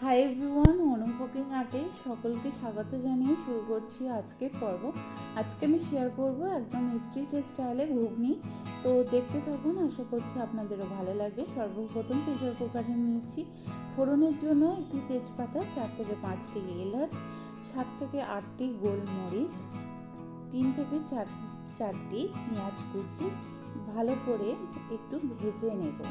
Hi everyone, অনু cooking আর্টে সকলকে স্বাগত জানিয়ে শুরু করছি আজকের পর্ব। আজকে আমি শেয়ার করব একদম স্ট্রিট স্টাইলে ঘুগনি। তো দেখতে থাকুন, আশা করছি আপনাদেরও ভালো লাগবে। সর্বপ্রথম প্রেসার কুকারে নিয়েছি ফোড়নের জন্য একটি তেজপাতা, 4 থেকে 5টি এলাচ, 7 থেকে 8টি গোলমরিচ, 3 থেকে 4টি পেঁয়াজ কুচি ভালো করে একটু ভেজে নেব।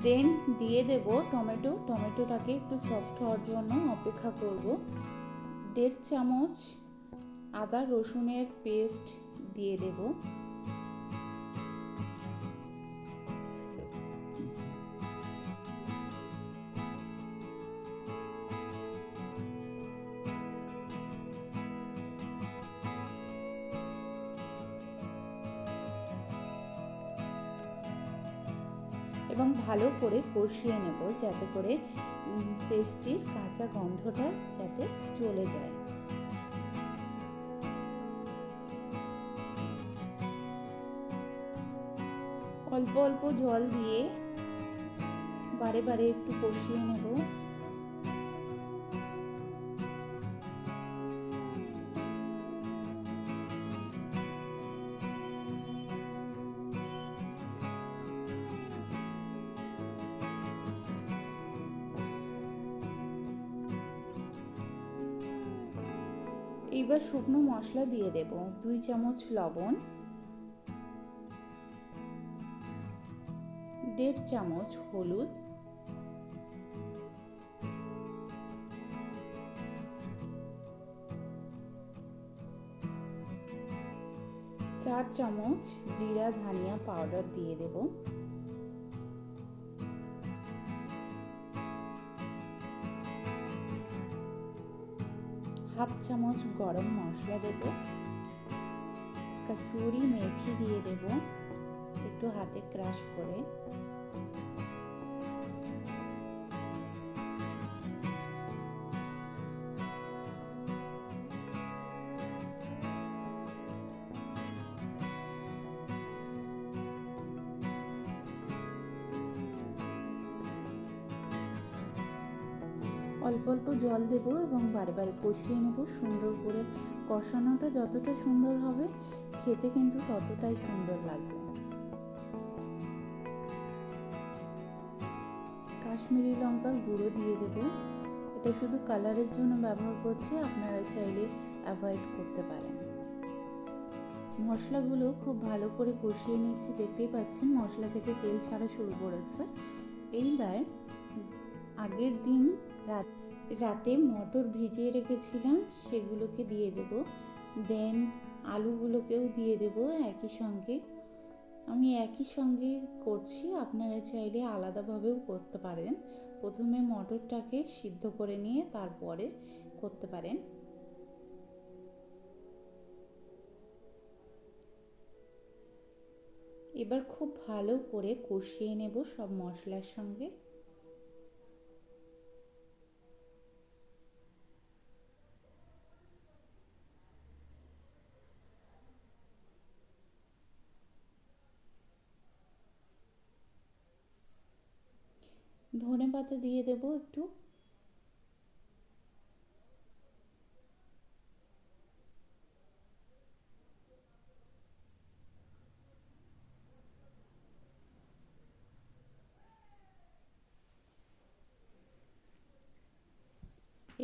দেন দিয়ে দেব টমেটোটাকে একটু সফট হওয়ার জন্য অপেক্ষা করব। 1.5 চামচ আদা রসুনের পেস্ট দিয়ে দেব। এবং ভালো করে কষিয়ে নেব যাতে করে পেস্টটির কাঁচা গন্ধটা যাতে চলে যায়। অল্প অল্প জল দিয়ে বারে বারে একটু কষিয়ে নেব। এইবার শুকনো মশলা দিয়ে দেব। 2 চামচ লবণ, 1.5 চামচ হলুদ, 4 চামচ জিরা ধনিয়া পাউডার দিয়ে দেব। হাফ চামচ গরম মশলা দেব। কসুরি মেথি দিয়ে দেব একটু হাতে ক্রাশ করে। অল্প অল্প জল দেব এবং বারে বারে কষিয়ে নেব সুন্দর করে। কষানোটা যতটা সুন্দর হবে খেতে কিন্তু ততটাই সুন্দর লাগবে। কাশ্মীরি লঙ্কার গুঁড়ো দিয়ে দেব। এটা শুধু কালারের জন্য ব্যবহার করছি, আপনারা চাইলে অ্যাভয়েড করতে পারেন। মশলাগুলো খুব ভালো করে কষিয়ে নিচ্ছি, দেখতেই পাচ্ছেন মশলা থেকে তেল ছাড়া শুরু করেছে। এইবার আগের দিন রাতে মটর ভিজিয়ে রেখেছিলাম সেগুলোকে দিয়ে দেব। দেন আলুগুলোকেও দিয়ে দেব একই সঙ্গে। আমি একই সঙ্গে করছি, আপনারা চাইলে আলাদাভাবেও করতে পারেন। প্রথমে মটরটাকে সিদ্ধ করে নিয়ে তারপরে করতে পারেন। এবার খুব ভালো করে কষিয়ে নেব সব মশলার সঙ্গে। ধনেপাতা দিয়ে দেব একটু।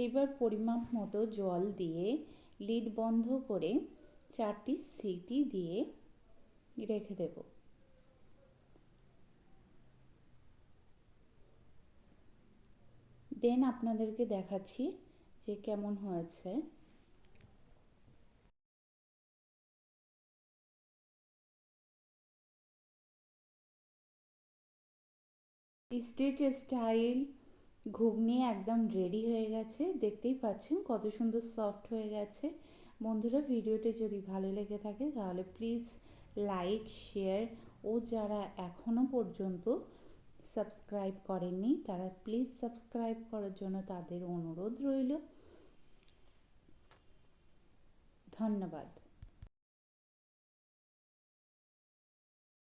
এবার পরিমাপ মতো জল দিয়ে লিড বন্ধ করে 4টি সিটি দিয়ে রেখে দেব। দেন আপনাদেরকে দেখাচ্ছি যে কেমন হয়েছে। স্ট্রিট স্টাইল ঘুগনি একদম রেডি হয়ে গেছে, দেখতেই পাচ্ছেন কত সুন্দর সফট হয়ে গেছে। বন্ধুরা, ভিডিওটি যদি ভালো লেগে থাকে তাহলে প্লিজ লাইক, শেয়ার ও যারা এখনও পর্যন্ত সাবস্ক্রাইব করেননি তারা প্লিজ সাবস্ক্রাইব করার জন্য তাদের অনুরোধ রইল। ধন্যবাদ।